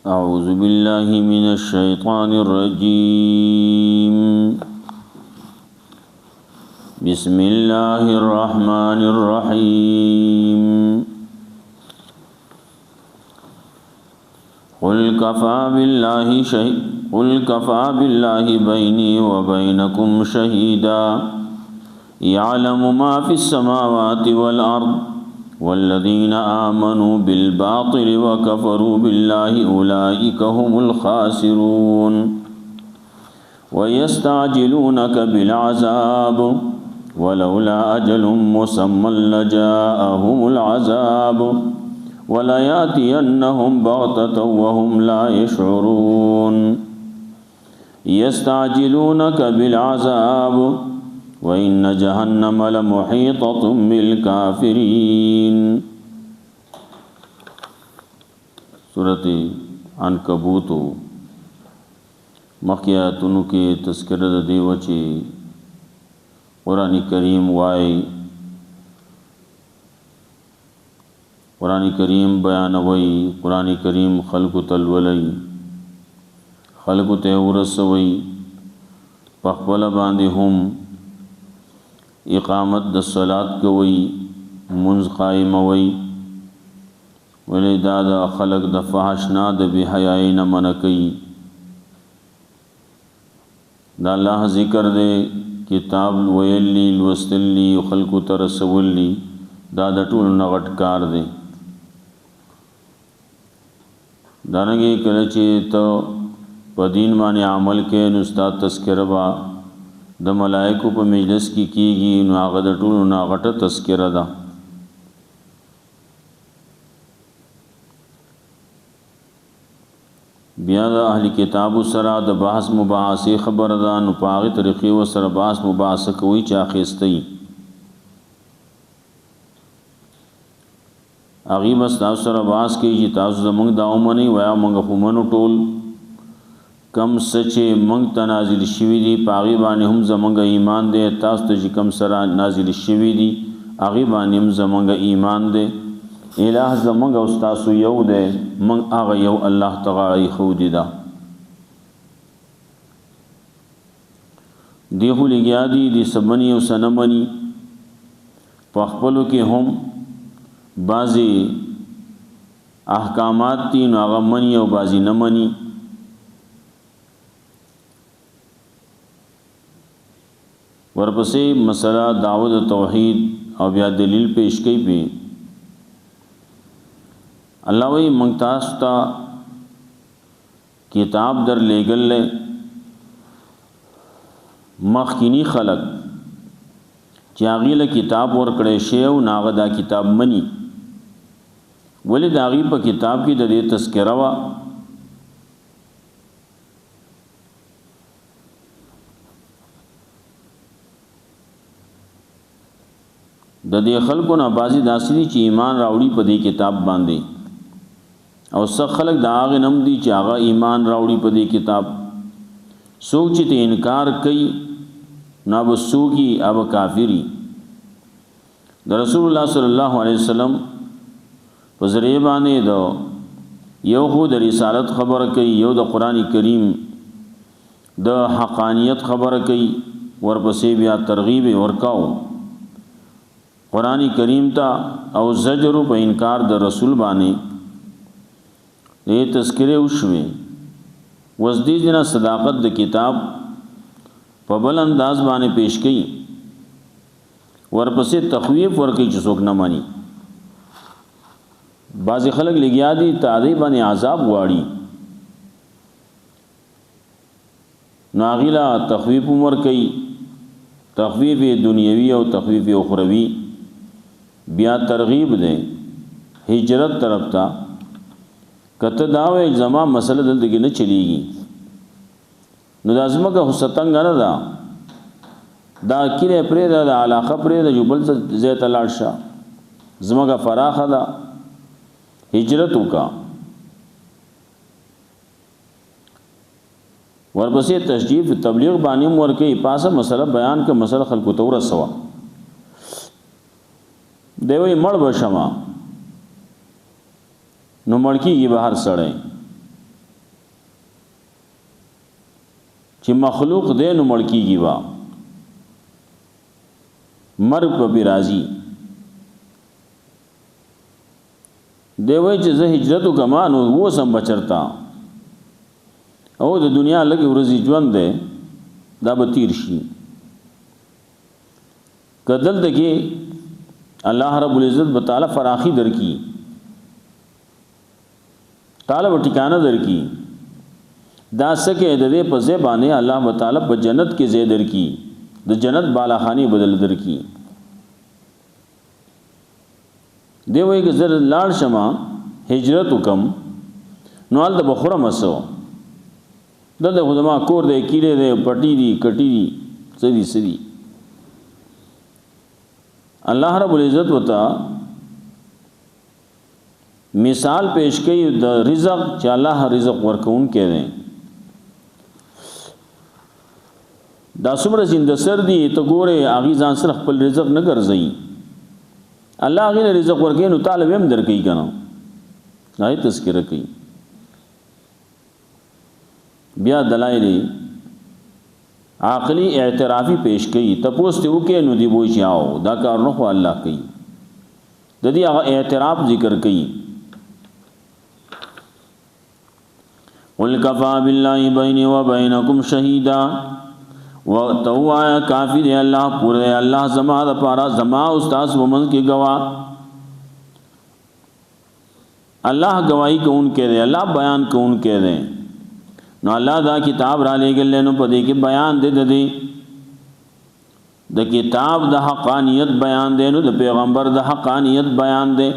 أعوذ بالله من الشيطان الرجيم بسم الله الرحمن الرحيم قل كفى بالله بيني وبينكم شهيدا يعلم ما في السماوات والأرض والذين آمنوا بالباطل وكفروا بالله أولئك هم الخاسرون ويستعجلونك بالعذاب ولولا أجل مسمى لجاءهم العذاب وليأتينهم بغتة وهم لا يشعرون يستعجلونك بالعذاب وإن جهنم لمحيطة بالكافرين سورة عنکبوت مخیاتونو کې تذکرہ د دیو چې قرآن کریم وای قرآن کریم بیانوي قرآن کریم خلق تلولي خلق ته ورسوي پخپل باندې هم اقامت د صلات کوي منځ قائموي ولدا د خلق د فحش نه د بی حیاي نه من کوي دا الله ذکر دے کتاب ویلی لوستلی خلق ترسولی دا د ټول نغټ کار دی دانګي کله چې ته په دین باندې عمل کې نو استاد تذکرہ با د ملائکو په مجلس کې کیږي نو هغه د ټولو نه غټه تذکرہ ده بیا د اهل کتاب سره د بحث مباحثه خبر ده نو په هغه طریقې و سره بحث مباحثه کوي چې اخیستي هغه بس تاسو سره بحث کوي چې تاسو زمونږ دا ومني ویا موږ خو منو ټول کم سچه منگ تا نازل شوی دی پاغی بانی هم زمانگا ایمان دے تاس تا جی کم سرا نازل شوی دی اغی بانی هم زمانگا ایمان دے الہ زمانگا استاسو یو دے منگ آغا یو اللہ تغائی خودی دا دیخو لگیا دی سبنی و سنمنی پخپلو کے هم بعضی احکامات تی نو آغا منی و بعضی نمنی ورپسې مسله دعوت توحید او بیا دلیل پیش کوي په الله وی ممتاز تا کتاب در لګل مخکینی خلق چې هغه له کتاب ور کړی شی او ناغه دا کتاب منی ولې داغي په کتاب کې د دې تذکرہ وا د دې خلکو نه بازي داسري چې ایمان راوړي په دې کتاب باندې او څو خلک دا هغه نم دي چې هغه ایمان راوړي په دې کتاب سوچ ته انکار کوي نه وسوږي او کافری د رسول الله صلی الله علیه وسلم په ذریعہ باندې دو یو خو د رسالت خبره کوي یو د قران کریم د حقانیت خبره کوي ورپسې بیا ترغیب ورکاو قرآن کریم تا او زجر په انکار د رسول باندې دې تذکرې وشوي وزدي جنا صداقت د کتاب په بل انداز باندې پیش کړي ورپسې تخویف ورکړي چې څوک نه مانی بعضی خلک لګیا دي تعذیب باندې عذاب غواړي ناغیلا تخویف ورکړي تخویف دنیوي او تخویف اخروی بیا ترغیب دے ہجرت طرف تا کته داوے زما مسله دلته نه چلیږي نو لازمه که ستنګ نه دا کله پرې دا علاقه پرې دا جبل زیت لاړشه زمګه فراخه دا هجرت وکا ورپسې تشجیع تبلیغ باندې ورکه پاسه مسله بیان که مسله خلکو ته ورسوا دیوی مړ بشما نو مړکی کی بهر سړی چې مخلوق دې نو مړ کیږي وا مرګ په راضي دی وای چې زه هجرت وکما نو و سم بچرتا او د دنیا لګي ورځي ژوند ده دا به تیر شي کدل دغه الله رب العزت تعالی فراخي درکې تعالی ټکانه درکې دا سکه د دې په ځای باندې الله تعالی په جنت کې ځای درکې د جنت بالاخاني بدل درکې دی وای چې زر لاړ شمه هجرت وکم نو ال د بخوره مسو دلته خدما کور دی کیړه دی پټی دی کټی دی سدي الله رب العزت وتا مثال پیش کړي د رزق چې الله رزق ورکون کړي دا څومره زنده سر دی ته ګوره اغي ځان سره خپل رزق نه ګرځي الله غي رزق ورکې نو طالب هم درکې کنه نه تذکرہ کوي بیا دلایل عقلی اعترافی پیش کړي تپوس ته وکې نو دی وای چاو دا کار نه خو الله کوي د دې هغه اعتراف ذکر کوي قل کفا بالله بیني وبینکم شهیدا وتوا کافی دی الله پورے الله زما د پارا زما استاد ومن کې گواه الله گواہی کون کې دی الله بیان کون کې دی نو الله دا کتاب را لګل نو پدې کې بیان دې د کتاب د حقانیت بیان دې نو د پیغمبر د حقانیت بیان دې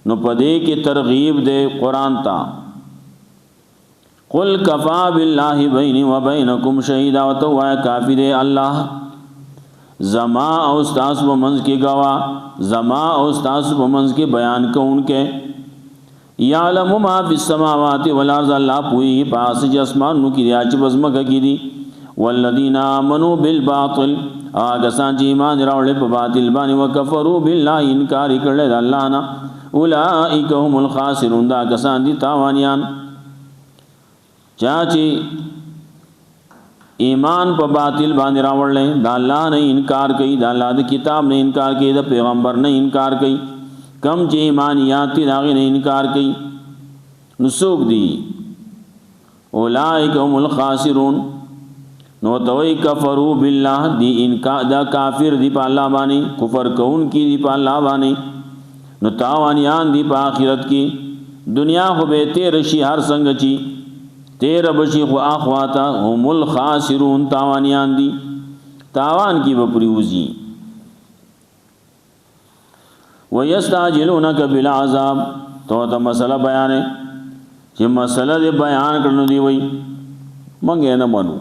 نو پدې کې ترغیب دې قران تا قل کفا بالله بیني وبینکم شهیدا وتوا کافی دې الله زما او استاد ومنځ کې گواه زما او استاد ومنځ کې بیان کون کې یعلم ما فی السماوات والارض الله پوئی پاس جسمانو کی ریاچ بزمک کی دی والذین آمنوا بالباطل آگسان چی ایمان راوڑے پا باطل بانی وکفروا باللہ انکاری کرلے دا اللہ نا اولئک هم الخاسرون دا آگسان دی تاوانیان چاچی ایمان پا باطل بانی راوڑ لے دا اللہ نے انکار کی دا اللہ دا کتاب نے انکار کی دا پیغمبر نے انکار کی کم چې ایمانیات داغی نے انکار کی نسوک دی اولائک هم الخاسرون نو توئی کفروا باللہ دی انکار دا کافر دی پا اللہ بانی کفر کون کی دی پا اللہ بانی نو تاوانیان دی پا آخرت کی دنیا خو بے تیر شی ہر سنگ چی تیر بشی خو آخواتا هم الخاسرون تاوانیان دی تاوان کی بپریوزی وَيَسْتَعْجِلُونَكَ بِالْعَذَابِ تو تا مسئلہ بیان ہے کہ مسئلہ دے بیان کرنو دی وئی منگے نہ منو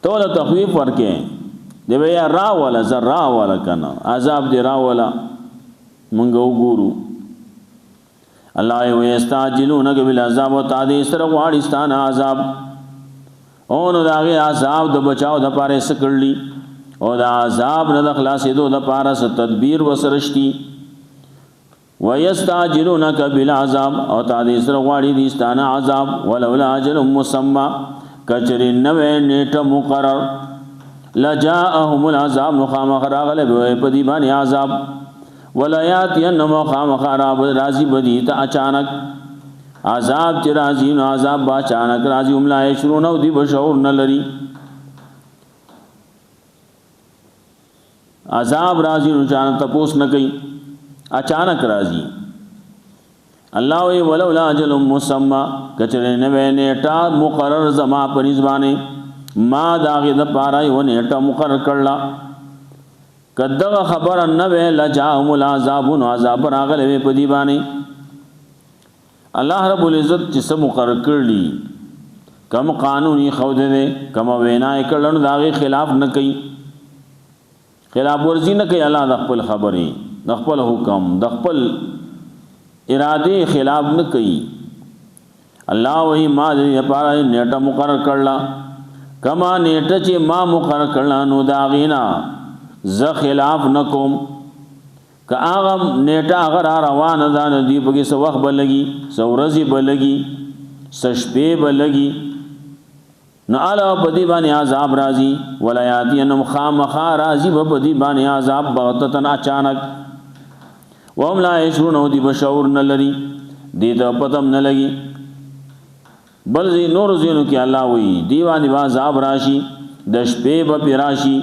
تو لا تخویف ورکے دے بیا را والا زر را والا کنا عذاب دے را والا منگو گورو اللہ وَيَسْتَعْجِلُونَكَ بِالْعَذَابِ و تا دے سر غوارستان عذاب اونو داغی عذاب دا بچاو دا پارے سکر لی او دا عذاب نه د خلاصېدو د پاره ست تدبیر وسرشتي ويستعجلونك بالعذاب او تا دې سره غواړي دي ستانه عذاب ولولا اجل مسمى کچری نوې نیټه مقرر لجاءهم العذاب مخامخ راغله به په دې باندې عذاب ولایات ين مخامخ راځي بدی ته اچانک عذاب چې راځي نو عذاب با اچانک راځي هم لا شرون او دی بشعور نه لري عذاب راضی نو چانک تپوس نہ کئی اچانک راضی اللہ وی ولولا اجل مسمى کچرے نوے نیٹا مقرر زما پر زبانے ما داغی د پارای و نیٹا مقرر کرلا کدغه خبر نوے لجاهم العذاب عذاب راغله په دی باندې الله رب العزت چې سم مقرر کړلی کم قانونی خود دے کم وینا کړه داغی خلاف نہ کئی خلاف ورزی نہ کہ اللہ د خپل خبریں د خپل حکم د خپل ارادے خلاف نہ کئی اللہ وہی ما دې لپاره نیټه مقرر کړلا کما نیټه چې ما مقرر کړلا نو داغینا ز خلاف نکوم که هغه نیټه اگر روان ده نو دی بګي سو وخت بلګي سو ورځي بلګي سشپې بلګي نو علا پدی باندې عذاب راځي ولا یاتینهم خامخا راځي پدی باندې عذاب بغتتن اچانک وهم لا یشعرون او دی بشعور نه لري دې ته پتم نه لګي بل زی نور زینو کې الله وی دیوانی با عذاب راشي د شپې په پیراشي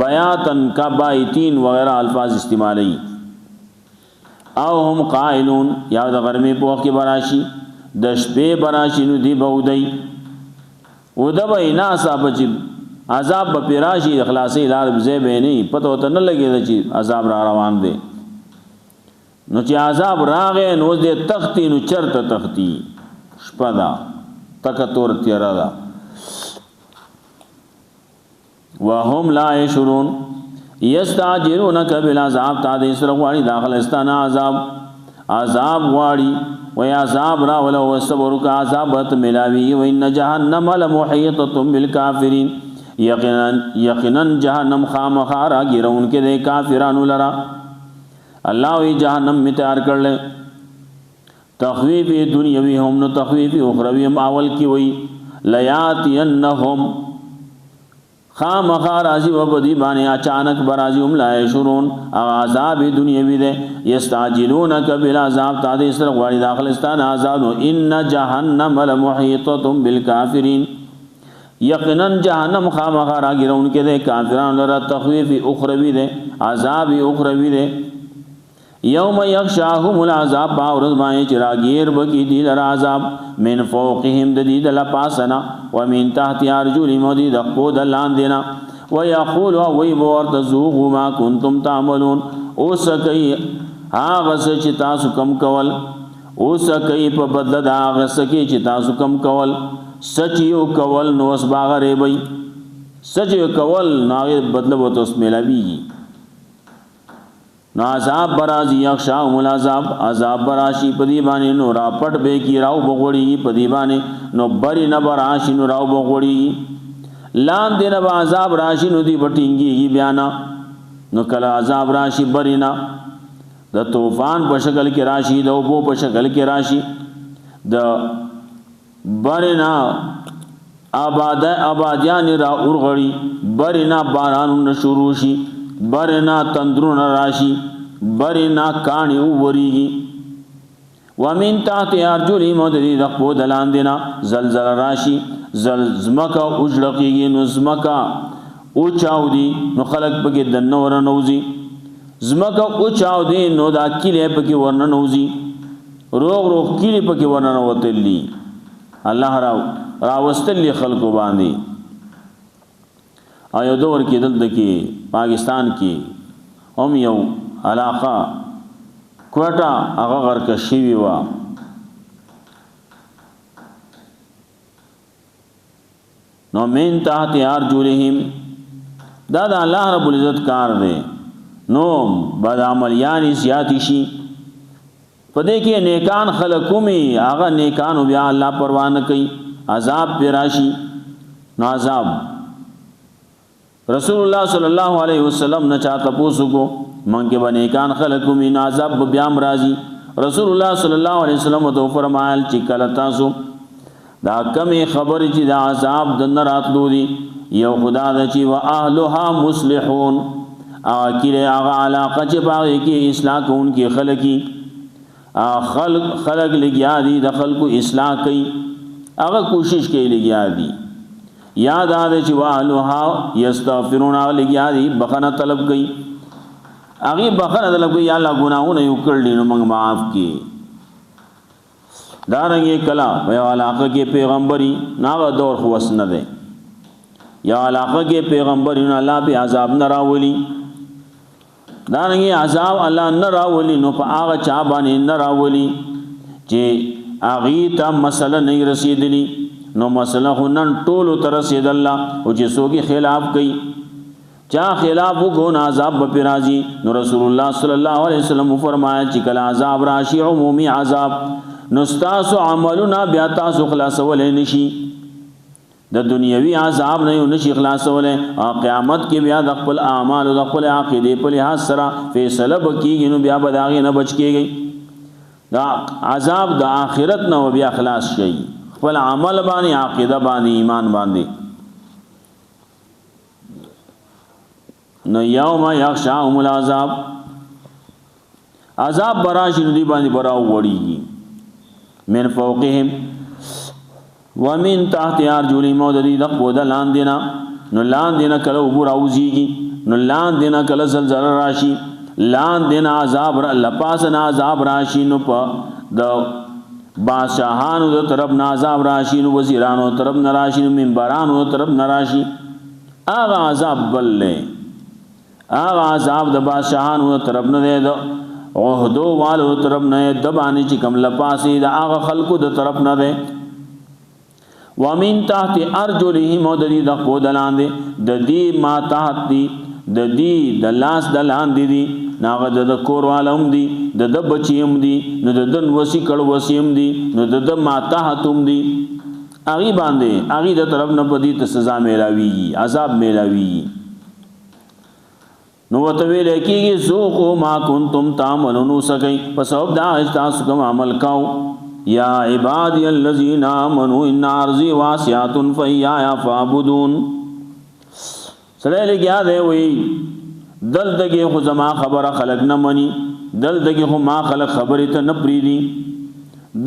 بیاتن کا بایتین وغیرہ الفاظ استعمالی او هم قائلون یا د غرمې په وخت کې براشي د شپې براشي نو دی بودی او د بینا صاحب چې عذاب په پیراشي اخلاصي لار بزې به نه پته ته نه لګي چې عذاب را روان دی نو چې عذاب راغې نو دې تختی نو چرته تختی شپدا تک تور تیرا دا وهم لا يشعرون یستعجلونک بالعذاب تا دې سره غواړي داخل استانا عذاب غواړي و عذاب را ولا وصبر کا عذابت ملاوی و ان جهنم لمحيطه بالکافرین یقینا جهنم خامخارا گیرون کې د کافرانو لرا الله وی جهنم می تیار کړل تخویف دنیوی هم نو تخویف اخروی هم اول کی وی لیاتینهم خامخا راضی و بدی باندې اچانک برازی هم لا شرون عذاب دنیوی ده یستعجلونک بالعذاب تا دې سره غواړي داخلستان عذاب ان جهنم لمحيطه بالکافرین یقینا جهنم خامخا راګرون کې ده کافرانو لپاره تخویف اخروی ده عذاب اخروی ده یوم یغشاهم العذاب باورز باندې چراغیر بکی دی لر عذاب من فوقهم د دې د لپاسنا ومن تحت ارجلهم د دې د خود لاندینا ويقول وي ورت ذوقوا ما كنتم تعملون اوسکای هغه چې تاسو کم کول اوسکای په بدل دا هغه چې تاسو کم کول سچیو کول نو اس باغره وي سچیو کول نو بدل وو تاسو ملاویږي نو عذاب برازی یخشاهم العذاب عذاب براشی پدی باندې نو را پټ به کی راو بغوړی پدی باندې نو بری نه براشی نو راو بغوړی لان دینه با عذاب راشی نو دی بټینګي بیانا نو کله عذاب راشی بری نه د طوفان په شکل کې راشی د اوبو په شکل کې راشی د بری نه آبادیان را اورغړی بری نه باران شروع شي برنا تندرون راشی برنا کانی وریگی ومن تحت ارجلی مدری رخبو دلان دینا زلزل راشی زمکا اجرقیگی نو زمکا اوچاو دی نو خلق پکی دن ورنوزی زمکا اوچاو دی نو دا کلی پکی ورنوزی روغ کلی پکی ورنوتلی اللہ راوستلی خلقو باندی ایو دور کې دلته کې پاکستان کې هم یو علاقه کوټه هغه غرق شوی و نو من تحت ارجلهم دا د الله رب العزت کار دی نو بد عملیان زیات شي پدې کې نیکان خلقومي هغه نیکانو بیا الله پروا نه کوي عذاب پیراشي نو عذاب رسول الله صلی الله علیه وسلم نه چاته پوسو کو مونږه باندې کان خلقو من عذاب بیام راضی رسول الله صلی الله علیه وسلم تو فرمایل چې کله تاسو دا کمی خبر چې دا عذاب د نراتلو دي یو خدا د چې وا اهلها مصلحون اکیره هغه علاقه چې باغ کې اصلاح کوونکی خلقي خلق لګیا دي د خلقو اصلاح کوي هغه کوشش کوي لګیا دي یاد آده چې واهلها یستغفرون لګیا دي بخنه طلب کوي هغه بخنه طلب کوي یا الله ګناهونه یو کړل نو موږ معاف کړي دارنګه کلا په علاقه کې پیغمبري ناغه دور خو وس نه ده یا علاقه کې پیغمبري نو الله به عذاب نه راولي دارنګه عذاب الله نه راولي نو په هغه چا باندې نه راولي چې هغه ته مسله نه رسیدلی نو مسله هنن ټولو تر رسید الله او چې سوګي خلاف کوي چا خلاف وګون عذاب به راځي نو رسول الله صلی الله علیه وسلم فرمایا چې کله عذاب راشي عمومي عذاب نو تاسو عملونه بیا تاسو خلاصول نشي د دنیوي عذاب نه نشي خلاصول قیامت کې بیا د خپل اعمال او د خپل عقیده په لحاظ سره فیصله وکړي نو بیا بداغه نه بچ کېږي دا عذاب د آخرت نه بیا خلاص شي خپل عمل باندې عقیده باندې ایمان باندې. نو یوم یغشاهم العذاب عذاب براشي ندی باندې براو وړيږي من فوقهم ومن تحت ارجلهم موددي د خود لاندینا نو لاندینا کله وبور اوزيږي نو لاندینا کله زلزلہ راشي لاندینا عذاب لپاسنا عذاب راشي نو په د بادشاہانو د طرف نه عذاب راشي نو وزیرانو طرف نه راشي نو منبرانو طرف نه راشي هغه عذاب بلله هغه عذاب د بادشاہانو طرف نه دی د عہدو والو طرف نه د باندې چې کوم لپاسي د هغه خلقو د طرف نه دی. ومن تحت ارجلهم موددي د خود لاندې د دې ما تحت دي د دې د لاس د لاندې دي ناغه د کور والم دي د بچیم دي نو د دن وسی کړه وسیم دي نو د ما تحتم دي اغي باندې اغي د طرف نه پدې ته سزا میلاوي عذاب میلاوي. نو وتویل کیږي ذوقوا ما کنتم تعملون سکئ پس او دا تاسو کوم عمل کاو. یا عبادی الذین آمنوا ان ارضی واسعۃ فإیایا فاعبدون. سره لګیا دی وی دلته خو زما خبره خلق نه مني دلته خو ما خلق خبره ته نه پریدي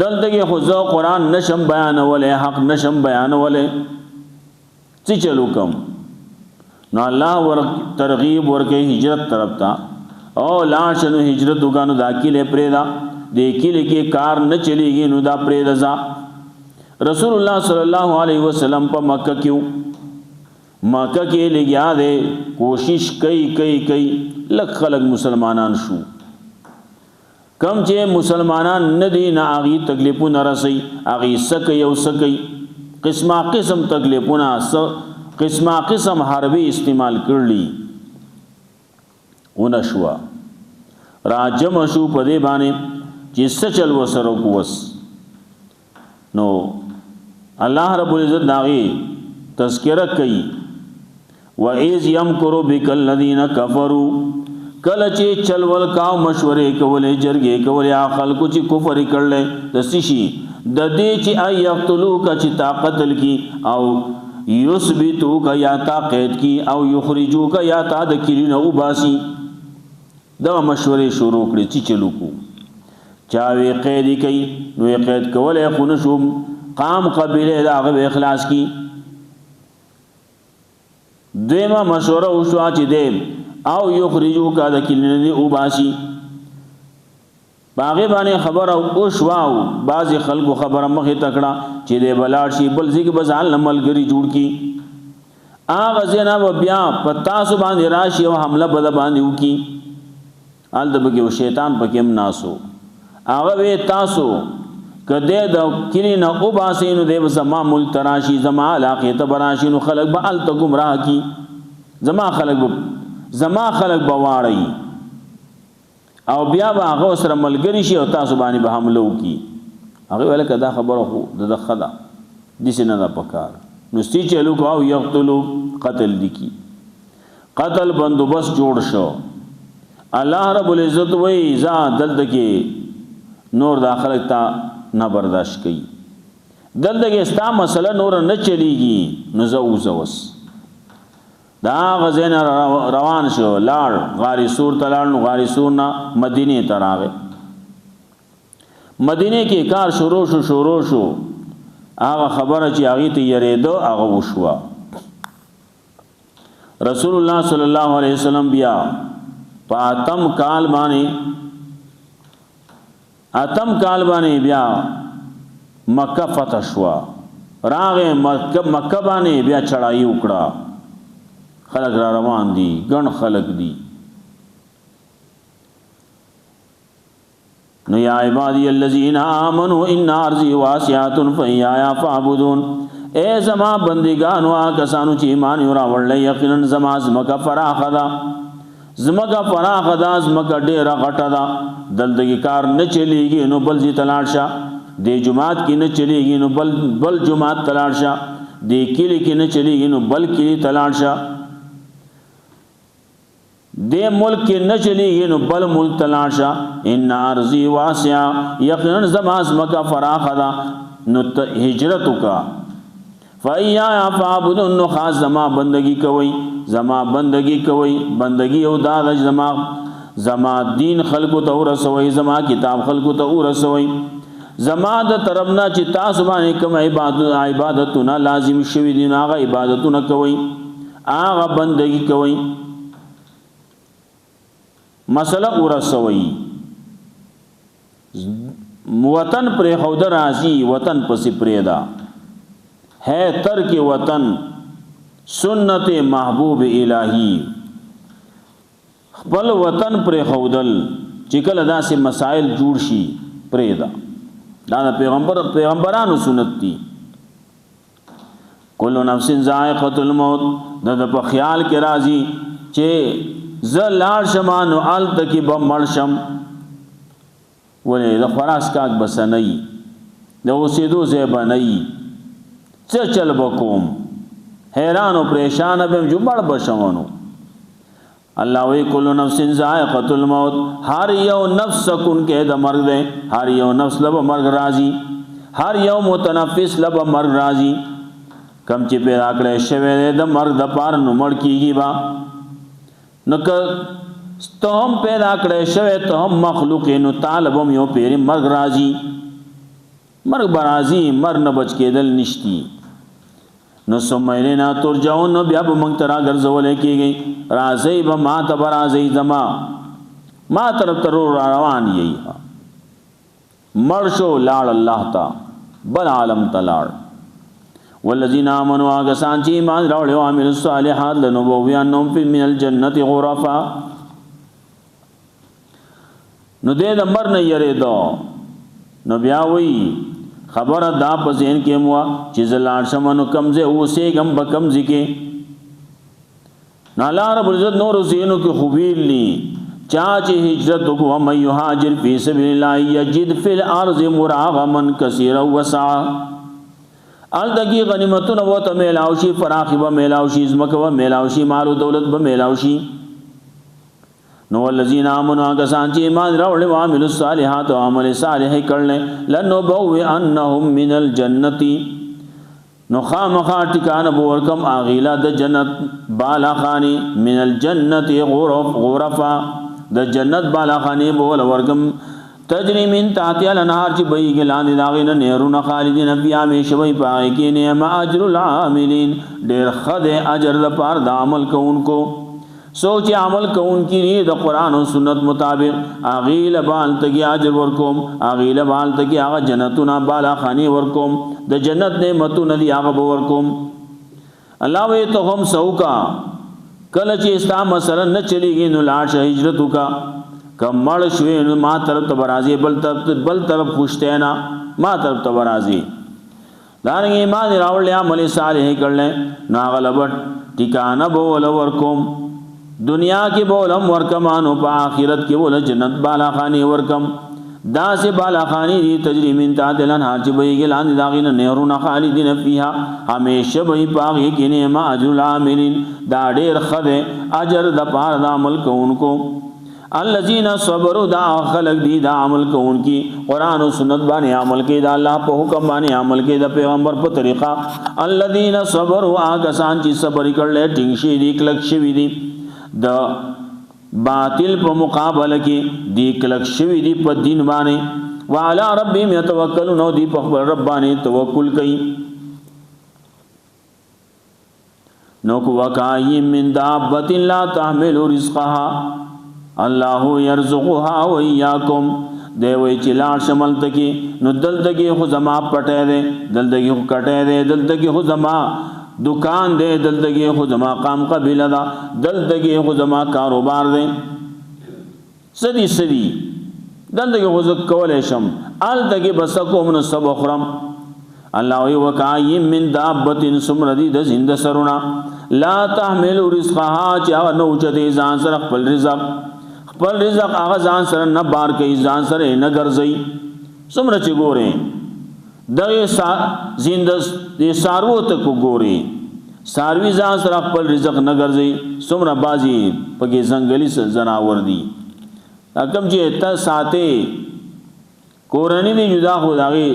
دلته خو زه قرآن نشم بیانولې حق نشم بیانولې څه چلو کوم. نو الله ور ترغیب ورکه هجرت طرف تا او لا شنو هجرت وګانو داخله پریدا دیکھیلے کې کار نه چلیږي نو دا پرې رضا. رسول الله صلی الله علیه وسلم په مکه کې لګیا دے کوشش کوي لک خلق مسلمانان شو کم چې مسلمانان ندی نه اغي تکلیفونه رسي اغي سکي او سکي قسمه قسم تکلیفونه قسمه قسم حربي استعمال کړلی ونشوا راجم شو په دې باندې چې سچل وسرو کوس. نو الله رب العزت داغي تذکرہ کوي وَإِذْ يَمْكُرُ بِكَ الَّذِينَ كَفَرُوا کله چې چلول کاو مشورې کولې جرګې کولې خلکو چې کفر کړل د سشي د دې چې اي يقتلوک چې طاقت کی او یثبتوک یا تا قید کی او یخرجوک یا تا د کلینو وباسي دا مشورې شروع کړې چې چلو کو چاوي قید کوي نو قید کولې خو نشو قام قبيله دا غو اخلاص کی. دیمه مشوره وشو چې دې او یخرجوک د کلینو وباسي باغې باندې خبر او شواو بعضی خلکو خبره مخه تکړه چې دې بلاړ شي بل ځګ بزال ملګری جوړ کی اغه زینا بیا پتا سو باندې راشي او حمله بد باندې وکي آل دبګي شیطان پکې هم ناسو هغه وې تاسو کده د کلینو وباسي نو دې زما مل تراشي زما علاقه ته براشي نو خلک به ال ته گمراه کی زما خلک بواړی او بیا به هغه سره ملګری شي او تاسو باندې به حمله وکي. هغه ویل کدا خبره خو د خدا دې نه دا پکار نو ستې چلو کو او یقتلوا قتل دکی قتل بندوبست جوړ شو. الله رب العزت وای ذا دلته کې نور داخله تا نه برداشت کړي دلته کې ستا مسله نور نه چلیږي نو زوس دا غزین روان شو لاړ غاری سور تلاړ نو غاری سور نه مدینه ته راغی. مدینه کې کار شروع شو هغه خبره چې هغه ته یریدو هغه وشوا. رسول الله صلی الله علیه وسلم بیا پاتم کال باندې بیا مکه فتح شوا راغه مکه باندې بیا چړای وکړه خلق را روان دي ګڼ خلق دي. نو یا عبادی الذین آمنوا ان ارضی واسعۃ فإیایا فاعبدون اے زما بندگانو کسانو چې ایمان راوړل یقینا زما زمکه فراخه ده زمکه ډیره غټه ده دلته کار نه چلیږي نو بل ځای تلاړ شه د جمعات کې نه چلیږي نو بل جمعات تلاړ شه د کلی کې نه چلیږي نو بل کلی تلاړ شه دے ملک کے نہ چلیږي نو بل ملک تلاړ شه. ان ارضی واسعه یقینا زما زمکه فراخه ده نو هجرت وکا فایا فعبدون نو خاص زما بندگی کوي زما بندگی کوي بندگی او دا زما دین خلقو ته ورسوي زما کتاب خلقو ته ورسوي زما د طرفنا چې تاسو باندې کوم عبادتونه لازم شوي دي هغه عبادتونه کوي هغه بندگی کوي مسله ورسوي وطن پر خود راضی وطن پس پریدا ہے ترک وطن سنت محبوب الہی خپل وطن پر خودل چکل ادا سے مسائل جوړ شي پریدا دا پیغمبرانو سنت دي کل نفس ذائقۃ الموت د په خیال کې راضی چې ز لاړ شمانو ال تکي بمړشم ولې د خراس کاک بسنئی د اوسېدو ځای بنئی څه چل بکوم حیران او پریشان به جوړ بشمونو الله وی کل نفس ذائقۃ الموت هر یو نفس سکون کې د مرګ ده هر یو نفس لب مرګ راضی هر یو متنفس لب مرګ راضی کم چې پیدا کړې شوی د مرګ د پار نو مړ کیږي با نو ته هم پیدا کړې شوی ته هم مخلوق نو طالبم یو پیر مرګ راضی مرګ برازی مر نه بچ کېدل نشتی نو سمینا ترجعون نو بیا به مونږ ترا ګرځولې کېږي راځي به ما ته برازي زما ما طرف تر روان یې مرشو لاړ الله تا بل عالم تلاړ والذین آمنوا غسان چې ایمان راوړل او عملوا الصالحات لنبوئنهم فی من الجنه غرفا نو دې د مر نه یریدو نو بیا وی خبر دا پزین کې مو چې زلان شمنو کمزه اوسه غم بکمزه کې نالا رب العزت نور زینو کې خوبیل لی چا چې هجرت کو هم یهاجر فی سبیل الله یجد فی الارض مراغما کثیرا وسعا ال دغی غنیمتونه وته میلاوشي فراخبه میلاوشي زمکه میلاوشي مال او دولت به میلاوشي نو الذین آمنوا غسان چې ایمان راوړل او عملوا الصالحات او عمل صالح کړل لنبوئنهم من الجنه نو خامخا ټکان بورکم اغیلا د جنت بالا خانی من الجنه غرفا د جنت بالا خانی بول ورکم تجری من تحتها الانهار چې بهږي لاندې داغینه نهرونه خالدین فیها همیشه وي پای کې نعم اجر العاملین ډیر خدای اجر د پاره د عمل کوونکو سوچ عمل کون کی د قرآن و سنت مطابق اغیل بال تکی اجر ورکوم اغیل بال تکی آغا جنتونا بالا خانی ورکوم د جنت نعمتو ندی آغا بورکوم اللہ وی تو ہم سوکا کلچی اسلام مثلا نہ چلی گی نو لاش ہجرتو کا کم مڑ شوی نو ما طرف تبرازی بل طرف خوشتینا ما طرف تبرازی دارنگی ایمان راوڑ لیا ملی صالحی کرلیں ناغلبت ٹکانا بول ورکوم دنیا کی بولم ورکمانو پا آخرت کی بول جنت بالا خانی ورکم دا سے بالا خانی دی تجری من تحت الانہار چی بئی گلان داغین نہرون خالدین فیہا ہمیشہ بئی پاگی کی نعمہ اجر العاملین دا دیر خد اجر دا پار دا عمل کون کو الذین صبروا دا خلق دی دا عمل کون کی قرآن و سنت بانی عمل کی دا اللہ پا حکم بانی عمل کی دا پیغمبر پا طریقہ الذین صبروا آگسان چی صبر کر لے ٹنگشی دی کلکشوی دی د باطل په مقابله کې دی کلک شوی دی په دین باندې وعلى ربهم يتوکلون دی په رب باندې توکل کوي نو کو وکای من دابه لا تحمل رزقها الله يرزقها واياكم دی وی چې لاړ شمل تکي نو دلته خو زما پټه ده دلته خو کټه ده دلته خو زما دکان دے دلدگی خود ما قام قبیلہ دا دلدگی خود ما کاروبار دے صدی دلدگی خود کولی شم آلدگی بسکو من سب اخرم اللہ وی وکائی من دابت سمردی دا زند سرنا لا تحمل رزقها چاہ نوچتی زان سر خپل رزق آغا زان سر نبار کئی زان سر نگرزی سمر چی گو رہے دغه زندس د سارو ته کو ګوري ساروی ځان سره خپل رزق نه ګرځي څومره بازي پکې زنګلي زناور دي کم چې ته ساته کورنۍ دی جدا خو داغي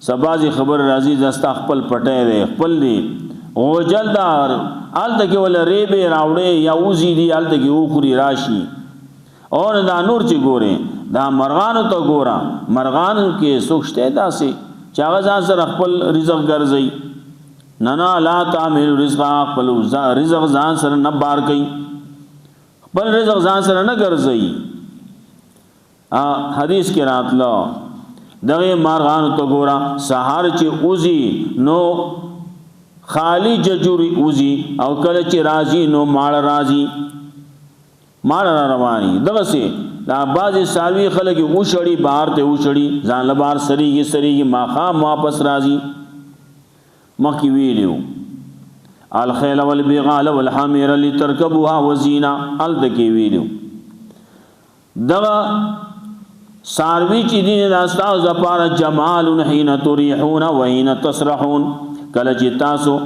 سبازي خبر راځي دستا خپل پټه دی خپل دی او جلدار آلته کې ول ریبه راوړې یا اوزي دی آلته کې اوخري راشي اور دا نور چې ګوره دا مرغانو ته ګوره مرغانو کې سوچته داسي چاغه ځان سره خپل رزق ګرځي نه لا تعمل رزق خپل رزق ځان سره نه بار کوي خپل رزق ځان سره نه ګرځي حدیث کې راتلو دغه مرغانو ته ګوره سحر چې اوزي نو خالی ججوري اوزي او کله چې راځي نو ماړ راځي ماړ رواني دغه سي دا باز سالوي خلک او شړي بهر ته او شړي ځان لبار سريږي ماخام واپس راځي مخکې ویلو الخيل والبغال والحمير لتركبوها وزينه الدکی ویلو دغه ساروی چې دین راستاو زپاره جمال حين تريحون وحين تسرحون کله چې تاسو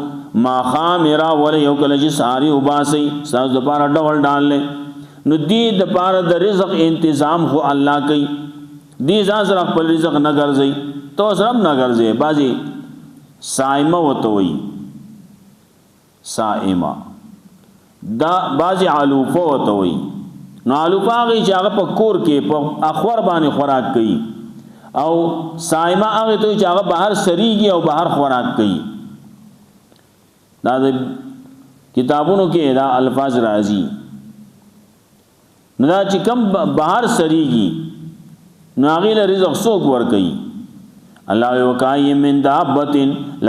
ماخام را ول یو کله چې ساری وباسي تاسو زپاره ډول ډالله نو دې د پاره د رزق تنظیم خو الله کوي دې ځان سره خپل رزق نه ګرځي تو سره نه ګرځي بازي صائمه وته وي صائمه دا بازي علوفه وته وي نو علوفه هغه چې هغه په کور کې په اخور باندې خوراک کوي او صائمه هغه ته چې هغه بهر سریږي او بهر خوراک کوي دا د کتابونو کې دا الفاظ راځي نو دا چې کم بهر سریږي نو هغه له رزق څوک ور کوي الله وکای من دابت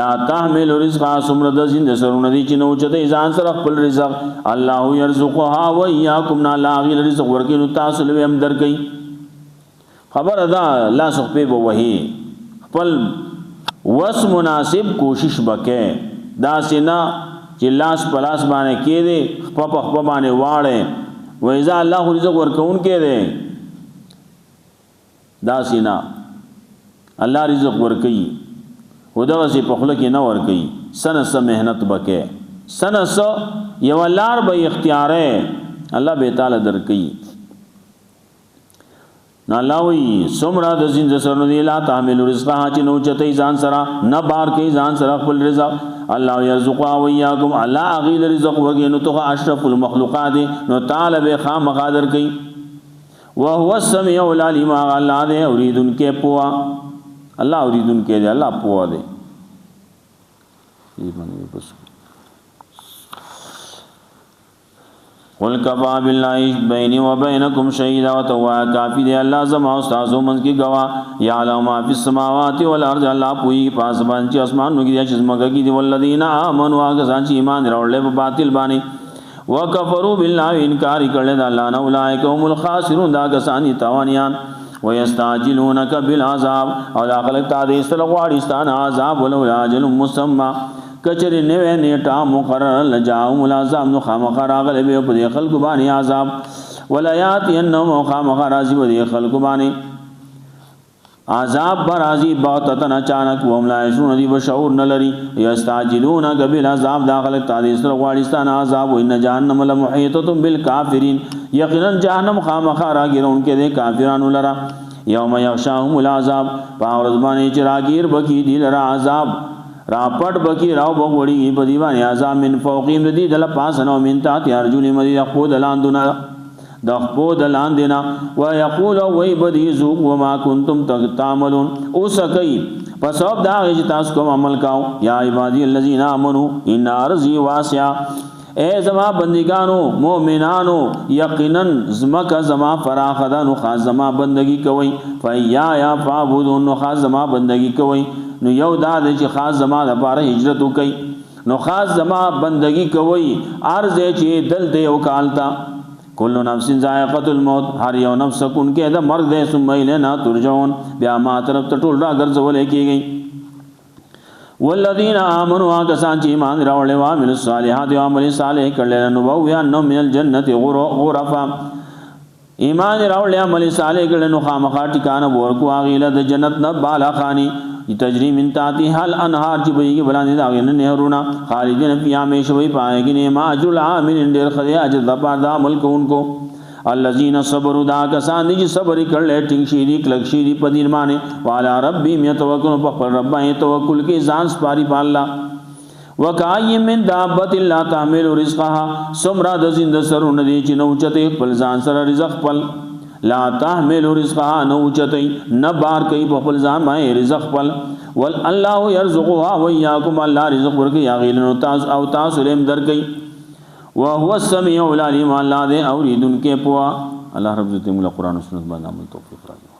لا تحمل رزقها سمر د زند سرونه دي چې نو چته ځان سره خپل رزق الله يرزقها و اياكم نا لا غير رزق ور کوي نو تاسو له هم در کوي خبر ادا الله سبحانه به وਹੀ خپل وس مناسب کوشش وکړي دا سینا چې لاس پلاس باندې کې دي خپ باندې واړې وإذا الله رزق ورکون کې دي دا سینا الله رزق ورکي ودغه سي په خله کې نه ورکي سنس مهنت بکې سنس یو لار به اختیاره الله به تعالی درکې نه لاوي سمرا د زین سرنو دی لا تعمل رزقها چې نو چته ځان سره نه بار کې ځان سره خپل رزق الله يرزقها وياكم الله اغيل رزق ورګي نو ته اشرف المخلوقات نو تعالی به خام قادر کوي وهو السميع العليم الله دې اوریدن کې پوا الله اوریدن کې دې الله پوا دې ایمان بس قل كفى بالله بيني وبينكم شهيدا وتوا کافی دی الله زما استاد من کی گوا يعلم ما في السماوات والارض الله پوي پاس باندې اسمان نو کې چې زمګه کې دی ولذین امنوا هغه ځان چې ایمان راوړل په باطل باندې وکفروا بالله انکار کړل د الله نه اولئک هم الخاسرون دا کسانی تاوانیان ويستعجلونك بالعذاب او خلق تعالی سره غواړي عذاب ولولا اجل مسمى کچری نوې نیټه مقرر لجاهم العذاب نو خامخ راغله به په خلق باندې عذاب ولایات انهم خامخ راځي په خلق باندې عذاب برازي بغتتن اچانک وهم لا يشعرون دي بشعور نلري يستعجلون قبل عذاب داخل تعالی سره غواړي عذاب وان جهنم لمحيطه بالكافرين یقینا جهنم خامخ راګرون کې دي کافرانو لرا یوم یغشاهم العذاب باورز باندې چې راګیر بکی دي لرا عذاب راپټ بکی راو بغوړي په دیوان عذاب من فوقهم دي دل پاسنو من تحت ارجل مدي خود لاندونه د خپود لاندینا ويقول وای بدی ذوق وما کنتم تعملون اوسکای پس اب دا چې تاسو کوم عمل کاو یا عبادی الذین آمنوا ان ارضی واسعه اے زما بندگانو مؤمنانو یقینا زمکا زما فراخدا نو خاص زما بندگی کوي فیا فعبدون نو خاص زما بندگی کوي نو یو دا چې خاص زما لپاره هجرت وکي نو خاص زما بندگی کوي ارز چې دل ته وکالتا کل نفس ذائقه الموت هر یو نفس کون کې دا مرګ دې ثم الینا ترجعون بیا ما طرف ته ټول را ګرځول کېږي والذین آمنوا کسان چې ایمان راوړل او عمل الصالحات او عمل صالح کړل نو بو ان من الجنه غرفا ایمان راوړل عمل صالح کړل نو خامخا ټکانه ورکو اغیله د جنت نه بالا خانی تجری من تحتها الانهار چې بهږي بلاندې دا غنه نهرونه خالدین فی همیشه وي پایږي نه ما اجر العامل ډیر خدای اجر د پاره د عمل کوونکو الذين صبروا دا کسان دي چې صبر کړل ټینګ شي دي کلک شي دي په دین باندې وعلى ربهم يتوکلون په خپل رب باندې توکل کې ځان سپاري په الله وکای من دابت لا تعمل رزقها سمرا د زنده سرونه دي چې نو چته خپل ځان سره رزق خپل لا تعمل رزقها نو چته نه بار کوي په خپل ځان باندې رزق خپل ول الله يرزقها وياكم الله رزق ورکي یاغیلن تاسو او تاسو لم درکې وهو السميع العليم الله دې اوریدونکو په الله رب دې موږ قرآن او سنت باندې عمل توفیق راکړي